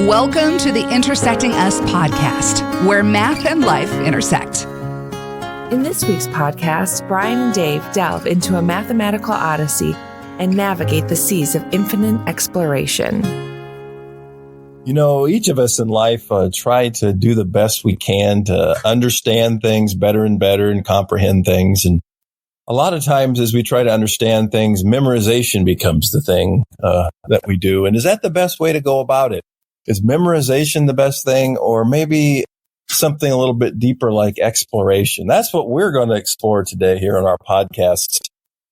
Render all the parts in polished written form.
Welcome to the Intersecting Us podcast, where math and life intersect. In this week's podcast, Brian and Dave delve into a mathematical odyssey and navigate the seas of infinite exploration. You know, each of us in life try to do the best we can to understand things better and comprehend things. And a lot of times as we try to understand things, memorization becomes the thing that we do. And is that the best way to go about it? Is memorization the best thing, or maybe something a little bit deeper like exploration? That's what we're going to explore today here on our podcast.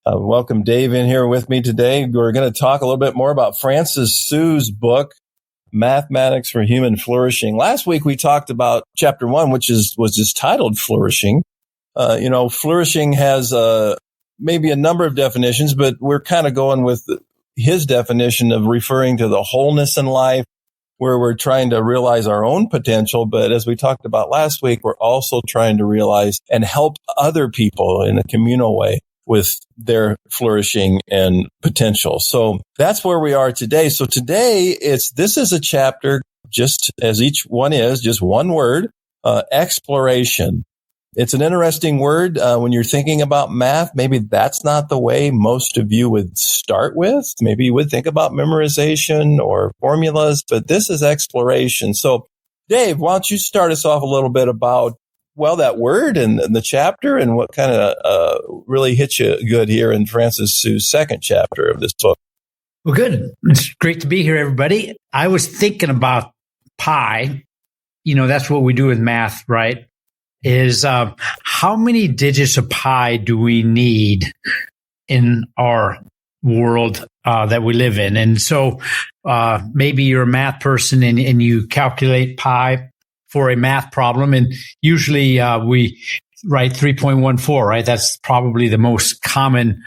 Welcome Dave in here with me today. We're going to talk a little bit more about Francis Su's book, Mathematics for Human Flourishing. Last week we talked about chapter 1, which was just titled Flourishing. Flourishing has maybe a number of definitions, but we're kind of going with his definition of referring to the wholeness in life, where we're trying to realize our own potential. But as we talked about last week, we're also trying to realize and help other people in a communal way with their flourishing and potential. So that's where we are today. So today this is a chapter, just as each one is, just one word, exploration. It's an interesting word when you're thinking about math. Maybe that's not the way most of you would start with. Maybe you would think about memorization or formulas, but this is exploration. So, Dave, why don't you start us off a little bit about, that word and the chapter and what kind of really hit you good here in Francis Su's second chapter of this book. Well, good. It's great to be here, everybody. I was thinking about pi. That's what we do with math, right? Is how many digits of pi do we need in our world that we live in? And so maybe you're a math person and you calculate pi for a math problem. And usually we write 3.14, right? That's probably the most common,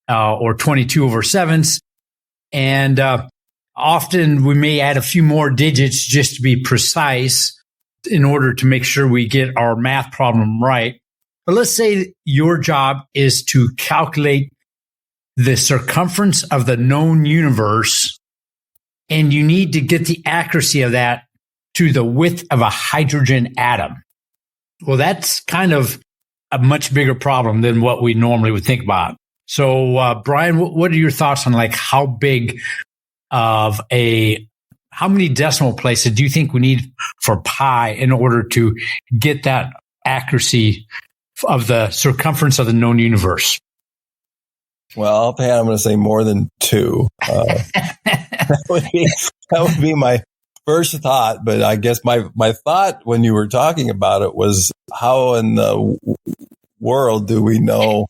or 22/7. And often we may add a few more digits just to be precise in order to make sure we get our math problem right. But let's say your job is to calculate the circumference of the known universe, and you need to get the accuracy of that to the width of a hydrogen atom. Well, that's kind of a much bigger problem than what we normally would think about. So, Brian, what are your thoughts on how big of how many decimal places do you think we need for pi in order to get that accuracy of the circumference of the known universe? Well, offhand, I'm going to say more than 2. That would be my first thought. But I guess my thought when you were talking about it was, how in the world do we know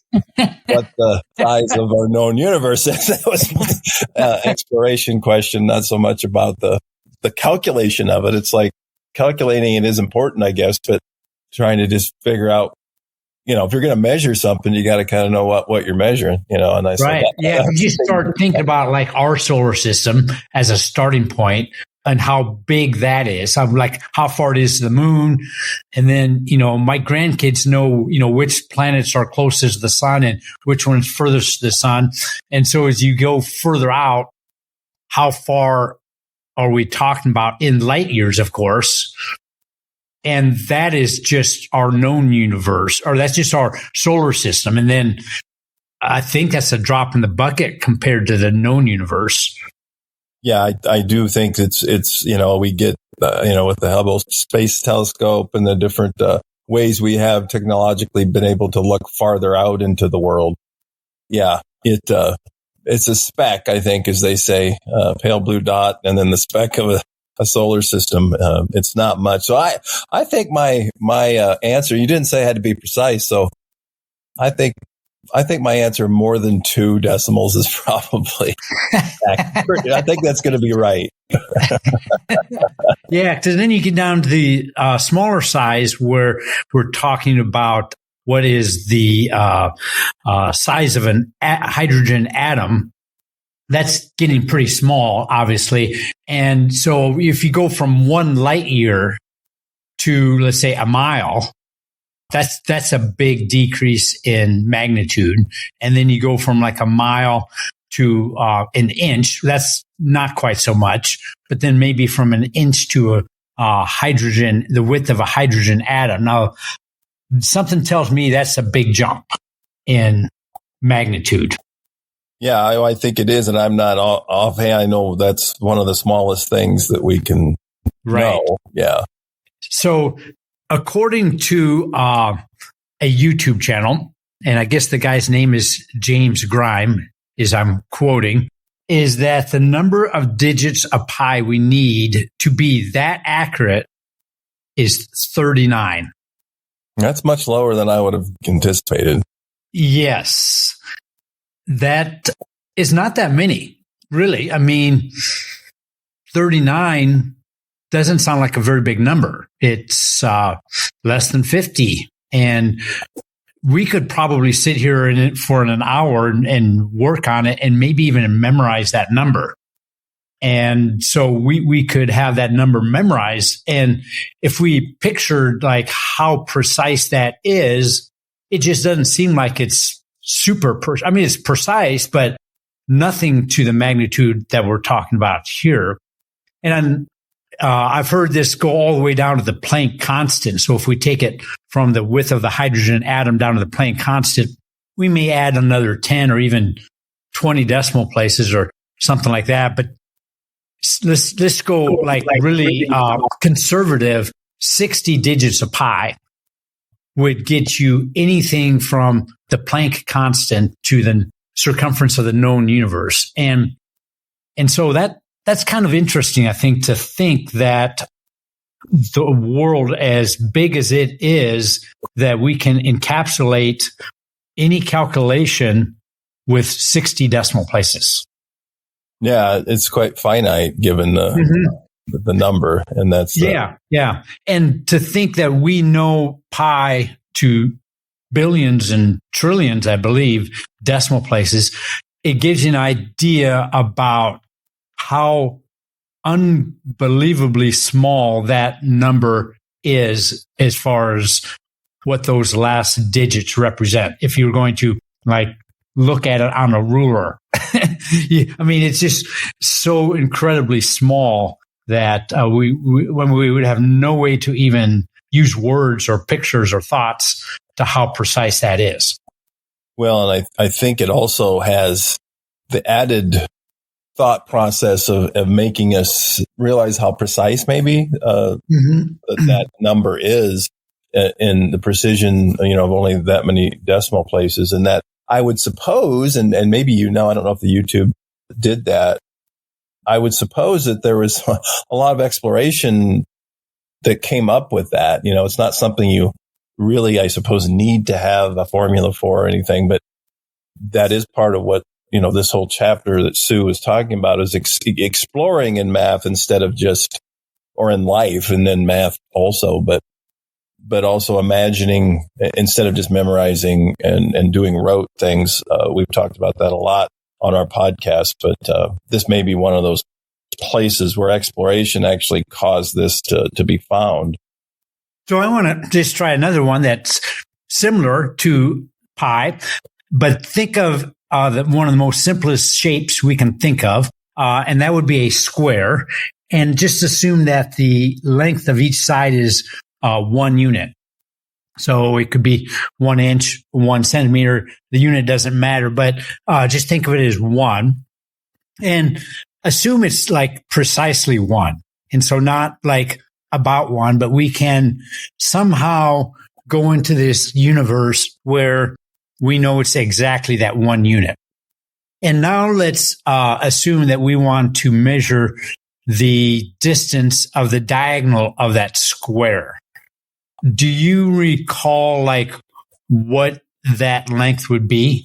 what the size of our known universe is? That was my exploration question, not so much about the calculation of it. It's like calculating it is important, I guess, but trying to just figure out, if you're going to measure something, you got to kind of know what you're measuring, and I said, right. Yeah. You start thinking about our solar system as a starting point and how big that is. I'm how far it is to the moon. And then, my grandkids know, which planets are closest to the sun and which one's furthest to the sun. And so as you go further out, how far are we talking about in light years, of course? And that is just our known universe, or that's just our solar system. And then I think that's a drop in the bucket compared to the known universe. Yeah, I do think it's we get, with the Hubble Space Telescope and the different ways we have technologically been able to look farther out into the world. Yeah, it's a speck, I think, as they say, pale blue dot, and then the speck of a solar system. It's not much. So I think my answer, you didn't say it had to be precise. So I think my answer, more than 2 decimals, is probably accurate. I think that's going to be right. Yeah, because then you get down to the smaller size where we're talking about what is the size of an hydrogen atom. That's getting pretty small, obviously. And so if you go from 1 light year to, let's say, a mile, that's a big decrease in magnitude. And then you go from a mile to an inch, that's not quite so much, but then maybe from an inch to a hydrogen, the width of a hydrogen atom. Now, something tells me that's a big jump in magnitude. Yeah, I think it is. And I'm not offhand. I know that's one of the smallest things that we can know. Yeah. So according to a YouTube channel, and I guess the guy's name is James Grime, is I'm quoting, is that the number of digits of pi we need to be that accurate is 39. That's much lower than I would have anticipated. Yes. That is not that many, really. I mean, 39 doesn't sound like a very big number. It's less than 50. And we could probably sit here for an hour and work on it and maybe even memorize that number. And so we could have that number memorized. And if we pictured like how precise that is, it just doesn't seem like it's super I mean, it's precise, but nothing to the magnitude that we're talking about here. And I've heard this go all the way down to the Planck constant. So if we take it from the width of the hydrogen atom down to the Planck constant, we may add another 10 or even 20 decimal places or something like that. But let's go like really conservative. 60 digits of pi would get you anything from the Planck constant to the circumference of the known universe. And so that's kind of interesting, I think, to think that the world, as big as it is, that we can encapsulate any calculation with 60 decimal places. Yeah, it's quite finite given the number. And that's yeah. And to think that we know pi to billions and trillions, I believe, decimal places, it gives you an idea about how unbelievably small that number is as far as what those last digits represent. If you're going to like look at it on a ruler, I mean, it's just so incredibly small that when we would have no way to even use words or pictures or thoughts to how precise that is. Well, and I think it also has the added thought process of making us realize how precise maybe that number is in the precision, of only that many decimal places. And that I would suppose, and maybe I don't know if the YouTube did that. I would suppose that there was a lot of exploration that came up with that. It's not something you really, I suppose, need to have a formula for or anything, but that is part of what, this whole chapter that Sue was talking about is exploring in math instead of or in life and then math also, but also imagining instead of just memorizing and doing rote things. We've talked about that a lot on our podcast, but this may be one of those places where exploration actually caused this to be found. So I want to just try another one that's similar to pi, but think of one of the most simplest shapes we can think of, and that would be a square. And just assume that the length of each side is 1 unit. So it could be 1 inch, 1 centimeter. The unit doesn't matter, but just think of it as 1. And assume it's like precisely 1. And so not like about 1, but we can somehow go into this universe where we know it's exactly that 1 unit. And now let's assume that we want to measure the distance of the diagonal of that square. Do you recall like what that length would be?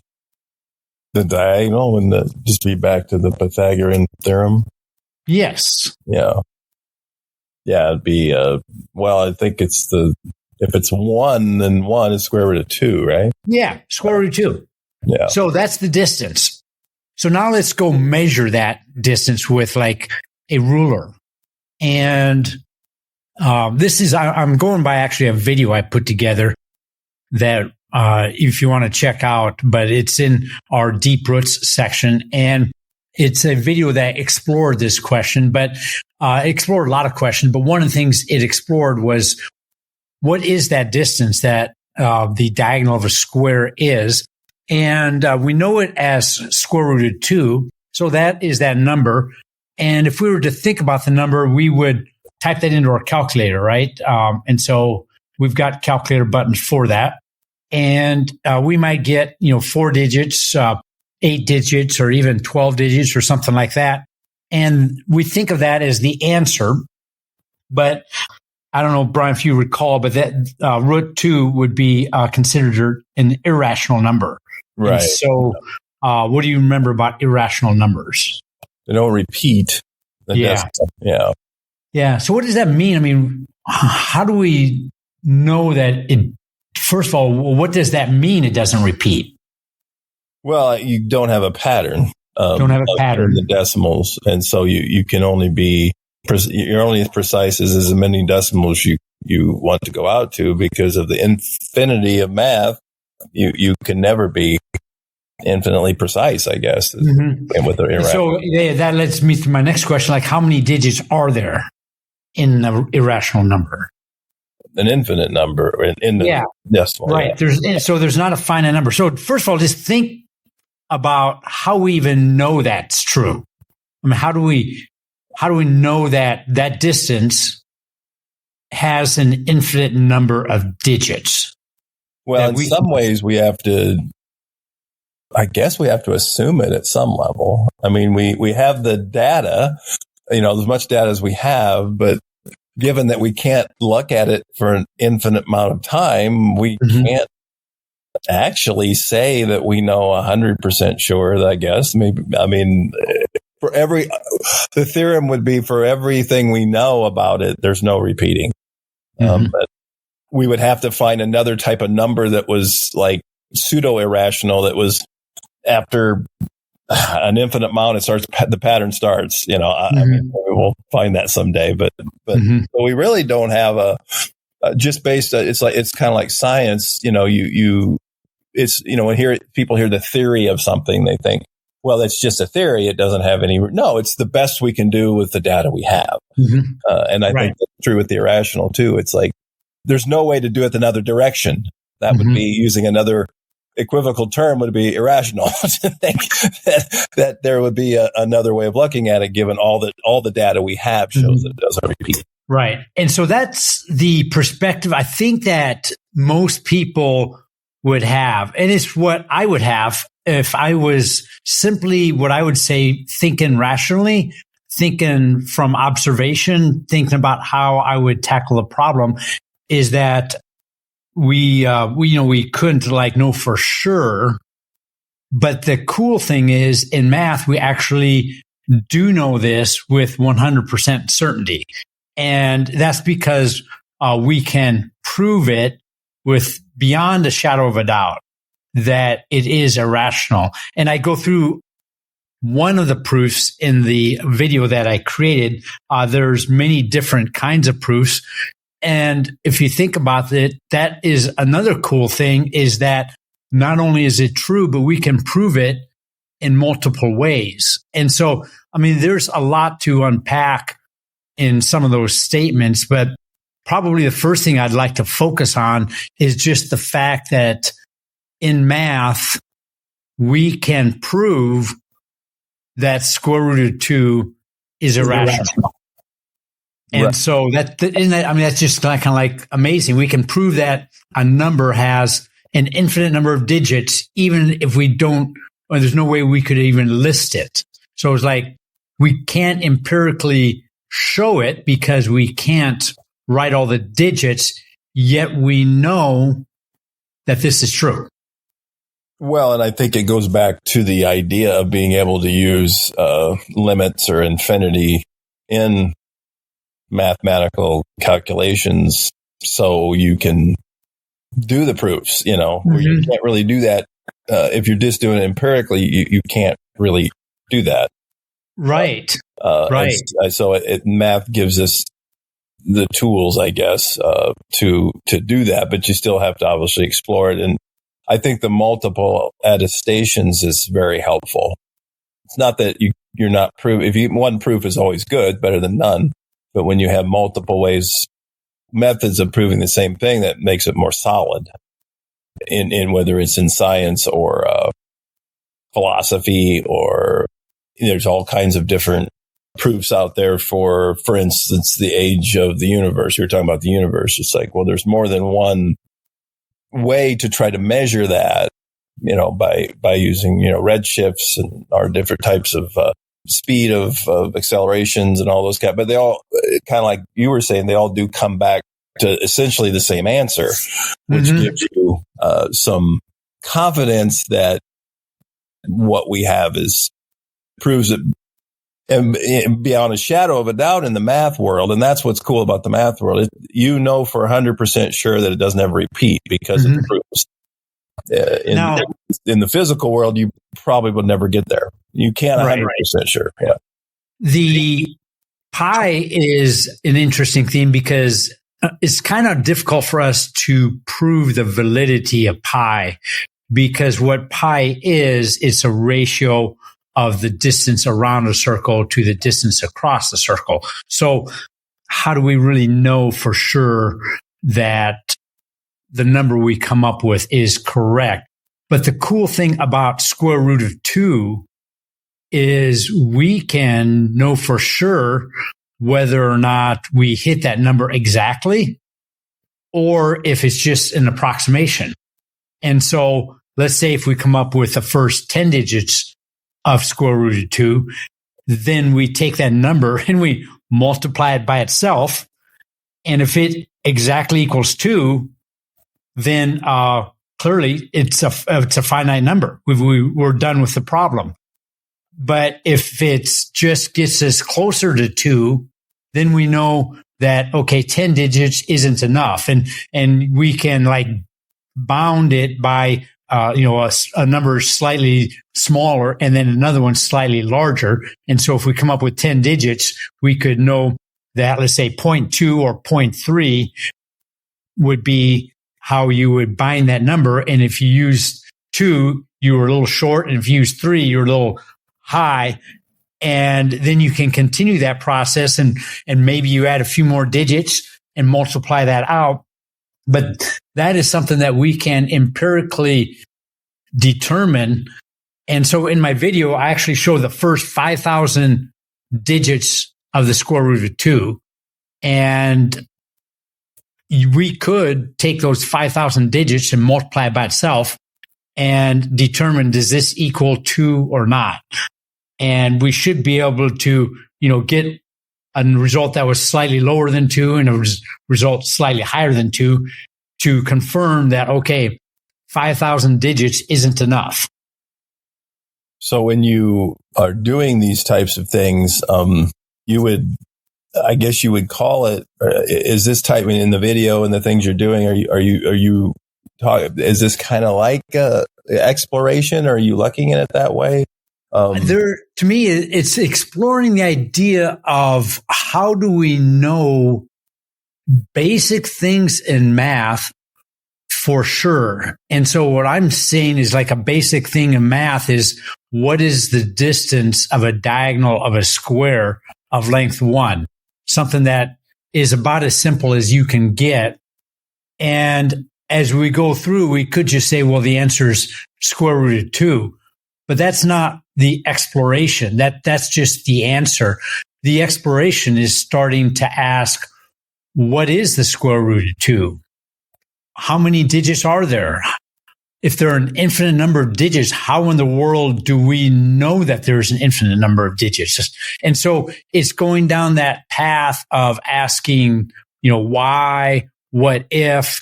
The diagonal and just be back to the Pythagorean theorem? Yes. Yeah. Yeah, it'd be, I think if it's 1, then 1 is square root of 2, right? Yeah, square root of 2. Yeah. So that's the distance. So now let's go measure that distance with like a ruler. And I'm going by actually a video I put together that if you want to check out, but it's in our Deep Roots section. And it's a video that explored this question, but explored a lot of questions. But one of the things it explored was, what is that distance that the diagonal of a square is? And we know it as square root of 2. So that is that number. And if we were to think about the number, we would type that into our calculator, right? And so we've got calculator buttons for that. And we might get, 4 digits, 8 digits, or even 12 digits or something like that. And we think of that as the answer. But I don't know, Brian, if you recall, but that root 2 would be considered an irrational number. Right. And so what do you remember about irrational numbers? They don't repeat. Yeah. Yeah. Yeah. So what does that mean? I mean, how do we know that first of all, what does that mean it doesn't repeat? Well, you don't have a pattern. Don't have a pattern. In the decimals. And so you can only you're only as precise as many decimals you want to go out to, because of the infinity of math. You can never be infinitely precise, I guess. Mm-hmm. And with the irrational. So that leads me to my next question. Like, how many digits are there in an irrational number? An infinite number in the decimal. Right. Yeah. There's not a finite number. So first of all, just think about how we even know that's true. I mean, how do we know that that distance has an infinite number of digits? Well, in some ways we have to assume it at some level. I mean, we have the data, as much data as we have, but given that we can't look at it for an infinite amount of time, we can't actually say that we know 100% sure, I guess. Maybe, I mean, the theorem would be for everything we know about it, there's no repeating. But we would have to find another type of number that was like pseudo-irrational, that was after an infinite amount, the pattern starts, I mean, we'll find that someday, but so we really don't have just based, it's kind of like science, when people hear the theory of something, they think, well, it's just a theory. It doesn't have no, it's the best we can do with the data we have. And I think that's true with the irrational too. It's like, there's no way to do it another direction. That would be using another equivocal term, would be irrational to think that there would be another way of looking at it, given all the data we have shows that it doesn't repeat. Right. And so that's the perspective I think that most people would have. And it's what I would have if I was simply what I would say thinking rationally, thinking from observation, thinking about how I would tackle the problem, is that we couldn't know for sure. But the cool thing is, in math, we actually do know this with 100% certainty. And that's because we can prove it with beyond a shadow of a doubt that it is irrational. And I go through one of the proofs in the video that I created. There's many different kinds of proofs. And if you think about it, that is another cool thing, is that not only is it true, but we can prove it in multiple ways. And so, I mean, there's a lot to unpack in some of those statements, but probably the first thing I'd like to focus on is just the fact that in math, we can prove that square root of 2 is irrational. And so that's just kind of like amazing. We can prove that a number has an infinite number of digits, even if there's no way we could even list it. So it's like, we can't empirically show it because we can't write all the digits, yet we know that this is true. Well, and I think it goes back to the idea of being able to use limits or infinity in mathematical calculations, so you can do the proofs, where you can't really do that. If you're just doing it empirically, you can't really do that. Right. So math gives us the tools, I guess, to do that, but you still have to obviously explore it. And I think the multiple attestations is very helpful. It's not that you're not proof. One proof is always good, better than none. But when you have multiple methods of proving the same thing, that makes it more solid in whether it's in science or philosophy, or there's all kinds of different proofs out there for instance, the age of the universe. You were talking about the universe. It's like, well, there's more than one way to try to measure that, by using, redshifts and our different types of speed of accelerations and all those kind. But they all, kind of like you were saying, they all do come back to essentially the same answer, which gives you some confidence that what we have proves it and beyond a shadow of a doubt in the math world. And that's what's cool about the math world. For 100% sure that it doesn't ever repeat because it proves. In the physical world, you probably would never get there. You can't 100% sure. Yeah. The pi is an interesting theme because it's kind of difficult for us to prove the validity of pi, because what pi is, it's a ratio of the distance around a circle to the distance across the circle. So how do we really know for sure that the number we come up with is correct? But the cool thing about square root of 2 is we can know for sure whether or not we hit that number exactly, or if it's just an approximation. And so let's say if we come up with the first 10 digits of square root of 2, then we take that number and we multiply it by itself. And if it exactly equals 2, then clearly it's a finite number. We're done with the problem. But if it just gets us closer to 2, then we know that, okay, 10 digits isn't enough. And we can bound it by a number slightly smaller and then another one slightly larger. And so if we come up with 10 digits, we could know that, let's say 0.2 or 0.3 would be how you would bind that number. And if you use 2, you were a little short. And if you use 3, you're a little high. And then you can continue that process and maybe you add a few more digits and multiply that out. But that is something that we can empirically determine. And so in my video, I actually show the first 5,000 digits of the square root of 2. And we could take those 5,000 digits and multiply it by itself and determine, does this equal 2 or not? And we should be able to, get a result that was slightly lower than 2 and a result slightly higher than 2 to confirm that, okay, 5,000 digits isn't enough. So when you are doing these types of things, you would call it, is this type in the video and the things you're doing, are you talking, is this kind of like exploration? Or are you looking at it that way? To me, it's exploring the idea of how do we know basic things in math for sure. And so what I'm saying is like a basic thing in math is, what is the distance of a diagonal of a square of length 1? Something that is about as simple as you can get. And as we go through, we could just say, well, the answer is square root of 2. But that's not the exploration. That's just the answer. The exploration is starting to ask, what is the square root of 2? How many digits are there? If there are an infinite number of digits, how in the world do we know that there's an infinite number of digits? And so it's going down that path of asking, why, what if,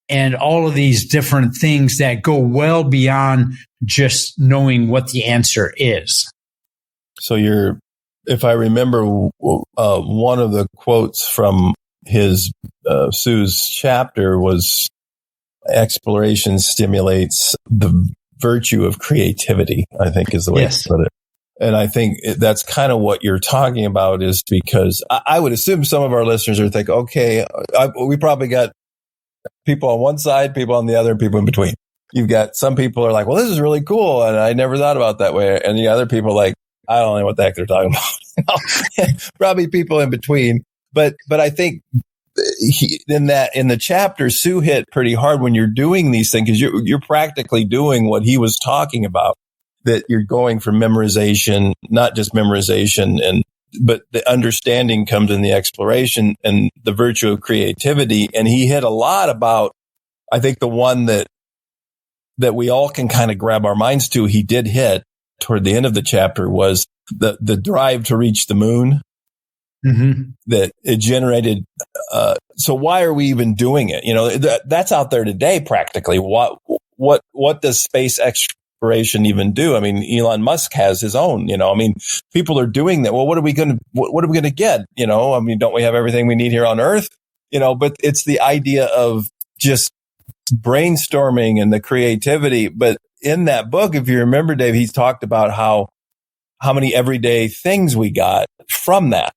and all of these different things that go well beyond just knowing what the answer is. So if I remember, one of the quotes from his Sue's chapter was, exploration stimulates the virtue of creativity, I think is the way to put it. And I think that's kind of what you're talking about, is because I would assume some of our listeners are thinking, okay, we probably got people on one side, people on the other, and people in between. you've got some people are like, well, this is really cool. And I never thought about that way. And the other people are like, I don't know what the heck they're talking about. Probably people in between. But I think in the chapter, Sue hit pretty hard when you're doing these things, because you're practically doing what he was talking about, that you're going from memorization, not just memorization, but the understanding comes in the exploration and the virtue of creativity. And he hit a lot about, I think the one that we all can kind of grab our minds to, he did hit toward the end of the chapter, was the drive to reach the moon. Mm-hmm. That it generated. So why are we even doing it? You know, that's out there today. Practically, what does space exploration even do? I mean, Elon Musk has his own. You know, I mean, people are doing that. Well, what are we going to get? You know, I mean, don't we have everything we need here on Earth? You know, but it's the idea of just brainstorming and the creativity. But in that book, if you remember, Dave, he's talked about how many everyday things we got from that.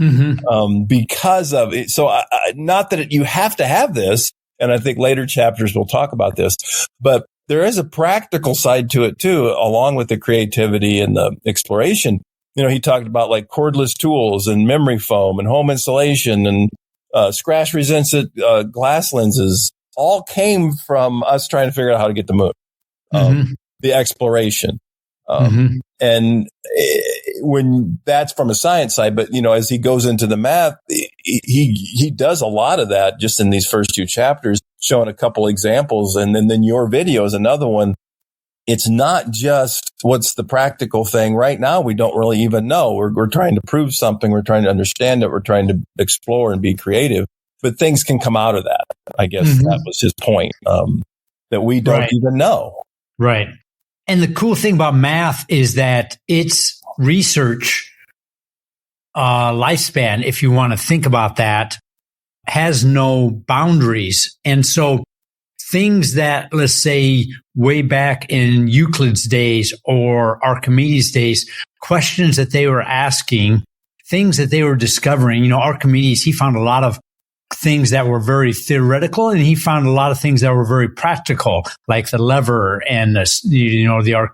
Mm-hmm. Because of it. So not that you have to have this. And I think later chapters will talk about this, but there is a practical side to it too, along with the creativity and the exploration. You know, he talked about like cordless tools and memory foam and home insulation and scratch resistant glass lenses, all came from us trying to figure out how to get the moon. The exploration. And when that's from a science side, but you know, as he goes into the math, he does a lot of that just in these first two chapters, showing a couple examples. And then your video is another one. It's not just what's the practical thing right now. We don't really even know. We're trying to prove something. We're trying to understand it. We're trying to explore and be creative, but things can come out of that. I guess that was his point, that we don't even know. Right. And the cool thing about math is that its research lifespan, if you want to think about that, has no boundaries. And so things that, let's say, way back in Euclid's days or Archimedes' days, questions that they were asking, things that they were discovering, you know, Archimedes, he found a lot of things that were very theoretical, and he found a lot of things that were very practical, like the lever and the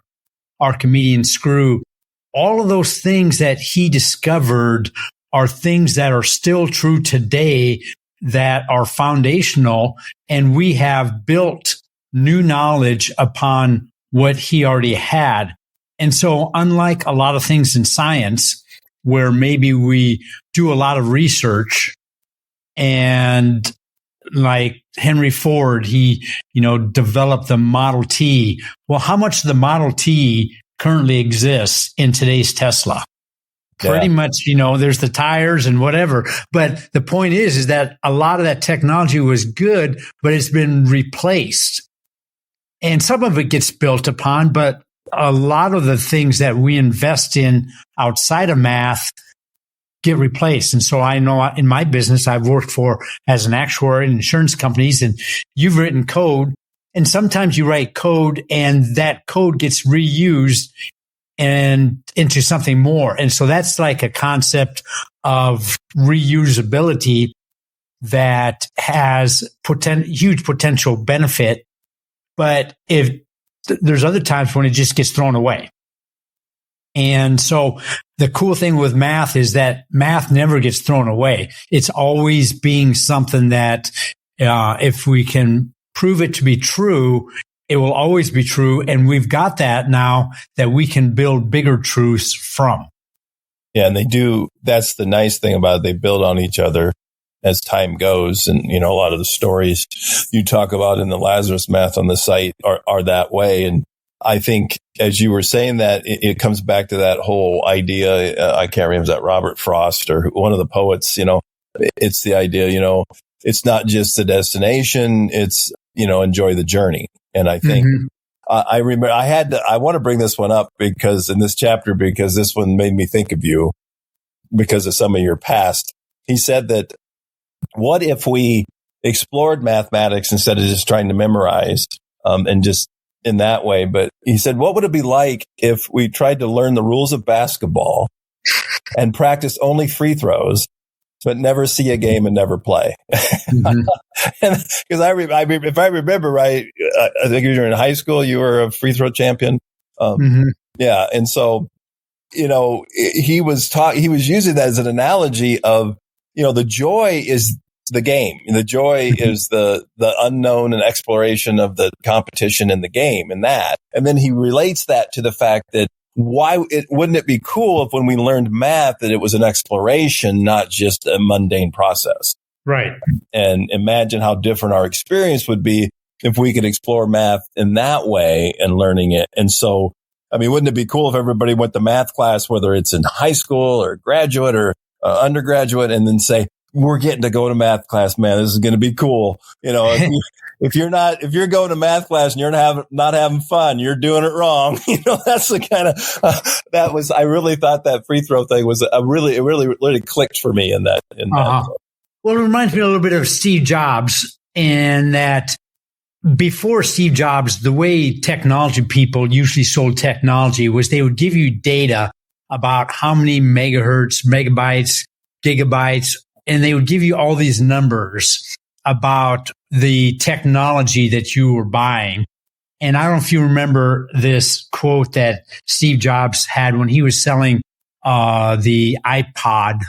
Archimedean screw. All of those things that he discovered are things that are still true today, that are foundational, and we have built new knowledge upon what he already had. And so, unlike a lot of things in science, where maybe we do a lot of research, and like Henry Ford, he, developed the Model T. Well, how much of the Model T currently exists in today's Tesla? Pretty much, there's the tires and whatever. But the point is that a lot of that technology was good, but it's been replaced. And some of it gets built upon, but a lot of the things that we invest in outside of math get replaced. And so I know in my business, I've worked as an actuary in insurance companies, and you've written code, and sometimes you write code and that code gets reused and into something more. And so that's like a concept of reusability that has huge potential benefit. But if there's other times when it just gets thrown away. And so the cool thing with math is that math never gets thrown away. It's always being something that, if we can prove it to be true, it will always be true. And we've got that now that we can build bigger truths from. Yeah. And they do. That's the nice thing about it. They build on each other as time goes. And, a lot of the stories you talk about in the Lazarus math on the site are that way. And I think as you were saying that, it comes back to that whole idea. I can't remember, is that Robert Frost or one of the poets, it's the idea, it's not just the destination, it's, enjoy the journey. And I think I remember I want to bring this one up because this one made me think of you because of some of your past. He said that what if we explored mathematics instead of just trying to memorize, and just in that way. But he said, what would it be like if we tried to learn the rules of basketball and practice only free throws but never see a game and never play. Mm-hmm. Because if I remember right, I think you were in high school, you were a free throw champion. Mm-hmm. Yeah. And so, he was using that as an analogy of, the joy is the game. The joy is the unknown and exploration of the competition in the game and that. And then he relates that to the fact that wouldn't it be cool if when we learned math that it was an exploration, not just a mundane process? Right. And imagine how different our experience would be if we could explore math in that way and learning it. And so, wouldn't it be cool if everybody went to math class, whether it's in high school or graduate or undergraduate, and then say, we're getting to go to math class, man. This is going to be cool. If you're going to math class and you're not having fun, you're doing it wrong. That's the kind of, I really thought that free throw thing was it really clicked for me in that. Well, it reminds me a little bit of Steve Jobs, and that before Steve Jobs, the way technology people usually sold technology was they would give you data about how many megahertz, megabytes, gigabytes, and they would give you all these numbers about the technology that you were buying. And I don't know if you remember this quote that Steve Jobs had when he was selling the iPod,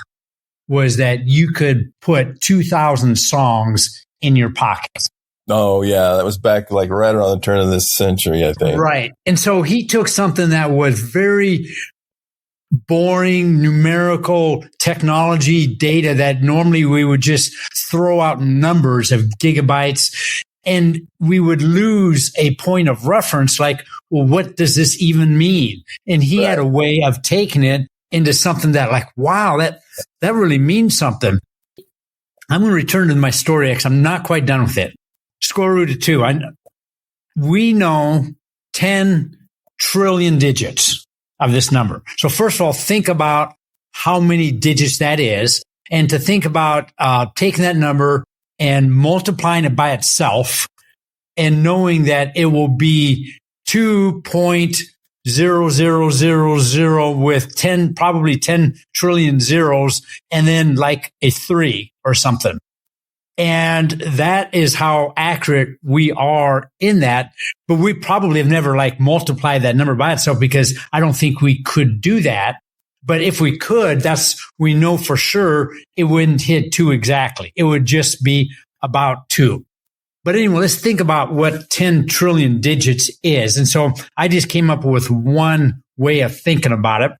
was that you could put 2,000 songs in your pocket. Oh, yeah. That was back right around the turn of this century, I think. Right. And so he took something that was very boring numerical technology data that normally we would just throw out numbers of gigabytes, and we would lose a point of reference like, well, what does this even mean? And he had a way of taking it into something that wow, that really means something. I'm going to return to my story because I'm not quite done with it. Square root of 2. We know 10 trillion digits of this number. So first of all, think about how many digits that is. And to think about taking that number and multiplying it by itself and knowing that it will be 2.0000 with probably 10 trillion zeros, and then a 3 or something. And that is how accurate we are in that. But we probably have never multiplied that number by itself, because I don't think we could do that. But if we could, we know for sure it wouldn't hit 2 exactly. It would just be about 2. But anyway, let's think about what 10 trillion digits is. And so I just came up with one way of thinking about it.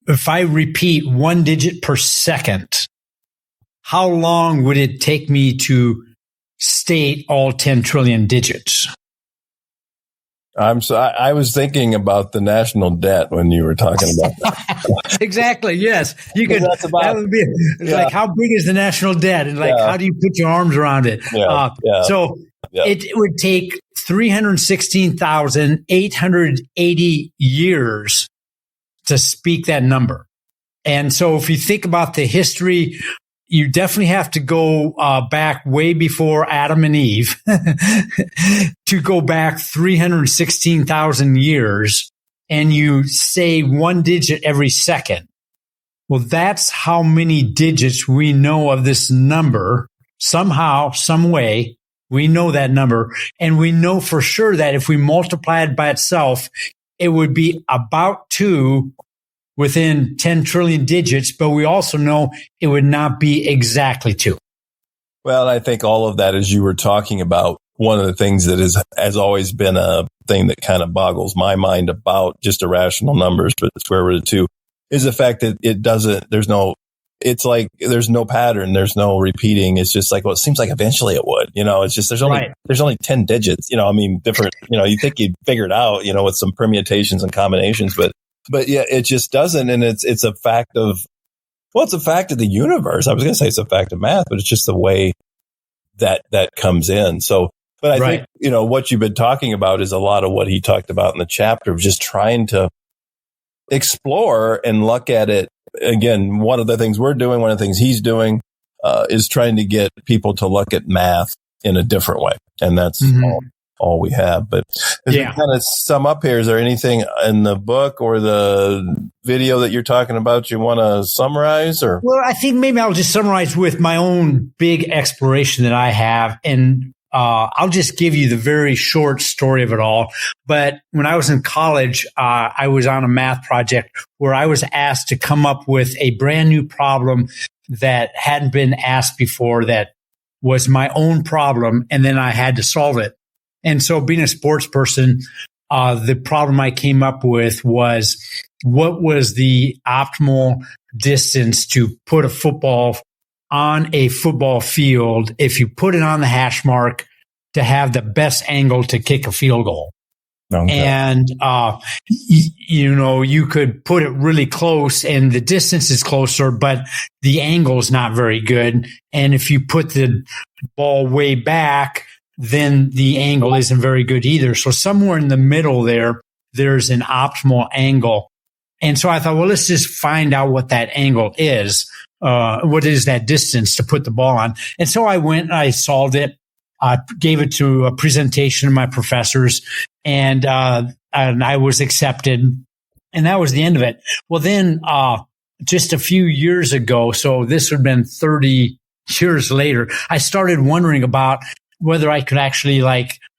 If I repeat 1 digit per second, how long would it take me to state all 10 trillion digits? I was thinking about the national debt when you were talking about that. Exactly. Yes. You could, that would be how big is the national debt? And how do you put your arms around it? So it would take 316,880 years to speak that number. And so if you think about the history, you definitely have to go back way before Adam and Eve to go back 316,000 years, and you say 1 digit every second. Well, that's how many digits we know of this number. Somehow, some way, we know that number, and we know for sure that if we multiply it by itself, it would be about 2 within 10 trillion digits, but we also know it would not be exactly 2. Well, I think all of that, as you were talking about, one of the things that has always been a thing that kind of boggles my mind about just irrational numbers, but square root of 2, is the fact that there's no pattern, there's no repeating. It's just it seems like eventually it would, it's just, there's only 10 digits, different, you think you'd figure it out, with some permutations and combinations, but yeah, it just doesn't. And it's a fact of the universe. I was going to say it's a fact of math, but it's just the way that comes in. So, but I think, what you've been talking about is a lot of what he talked about in the chapter of just trying to explore and look at it. Again, one of the things we're doing, one of the things he's doing, is trying to get people to look at math in a different way. And that's all. all we have. But as we kind of sum up here, is there anything in the book or the video that you're talking about you want to summarize? Or well, I think maybe I'll just summarize with my own big exploration that I have, and I'll just give you the very short story of it all. But when I was in college, I was on a math project where I was asked to come up with a brand new problem that hadn't been asked before, that was my own problem, and then I had to solve it. And so being a sports person, the problem I came up with was, what was the optimal distance to put a football on a football field if you put it on the hash mark to have the best angle to kick a field goal? Okay. And, you could put it really close and the distance is closer, but the angle is not very good. And if you put the ball way back, then the angle isn't very good either. So somewhere in the middle there's an optimal angle. And so I thought, well, let's just find out what that angle is. What is that distance to put the ball on? And so I went and I solved it. I gave it to a presentation to my professors, and I was accepted, and that was the end of it. Well, then, just a few years ago, so this would have been 30 years later, I started wondering about whether I could actually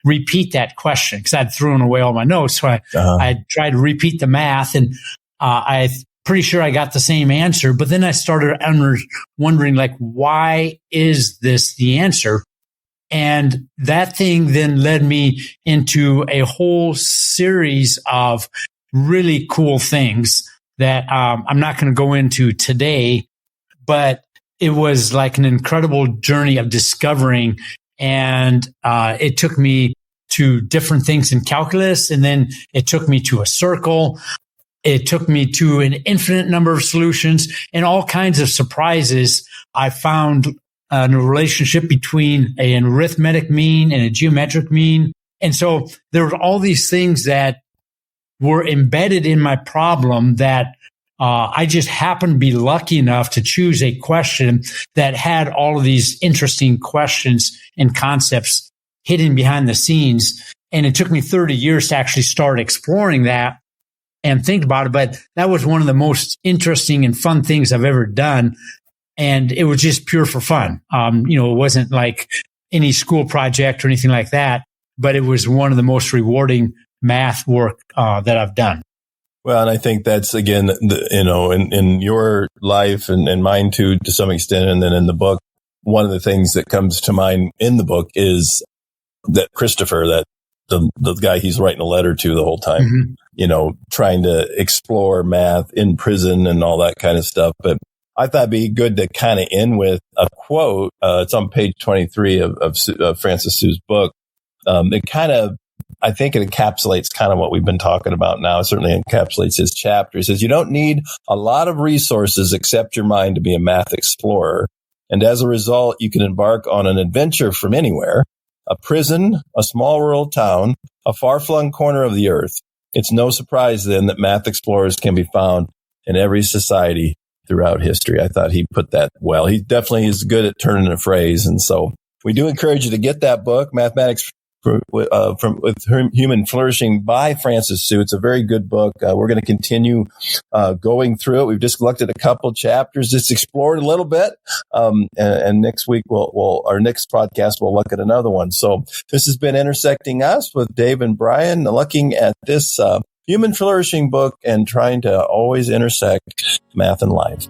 repeat that question, because I'd thrown away all my notes. So I tried to repeat the math, and I'm pretty sure I got the same answer. But then I started wondering, why is this the answer? And that thing then led me into a whole series of really cool things that I'm not going to go into today, but it was like an incredible journey of discovering. And it took me to different things in calculus, and then it took me to a circle. It took me to an infinite number of solutions and all kinds of surprises. I found a relationship between an arithmetic mean and a geometric mean. And so there were all these things that were embedded in my problem that I just happened to be lucky enough to choose a question that had all of these interesting questions and concepts hidden behind the scenes. And it took me 30 years to actually start exploring that and think about it. But that was one of the most interesting and fun things I've ever done. And it was just pure for fun. It wasn't like any school project or anything like that, but it was one of the most rewarding math work that I've done. Well, and I think that's, again, in your life and mine too, to some extent. And then in the book, one of the things that comes to mind in the book is that Christopher, that the guy he's writing a letter to the whole time, trying to explore math in prison and all that kind of stuff. But I thought it'd be good to kind of end with a quote. It's on page 23 of Francis Sue's book. I think it encapsulates kind of what we've been talking about now. It certainly encapsulates his chapter. He says, you don't need a lot of resources except your mind to be a math explorer. And as a result, you can embark on an adventure from anywhere, a prison, a small rural town, a far-flung corner of the earth. It's no surprise then that math explorers can be found in every society throughout history. I thought he put that well. He definitely is good at turning a phrase. And so we do encourage you to get that book, Mathematics with Human Flourishing by Francis Sue. It's a very good book. We're going to continue going through it. We've just looked at a couple chapters, just explored a little bit. And next week, our next podcast, we'll look at another one. So this has been Intersecting Us with Dave and Brian, looking at this Human Flourishing book and trying to always intersect math and life.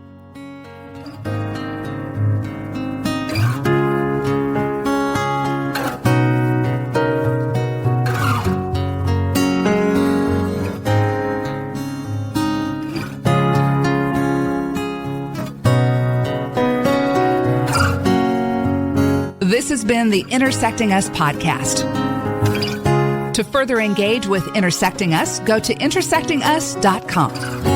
This has been the Intersecting Us podcast. To further engage with Intersecting Us, go to intersectingus.com.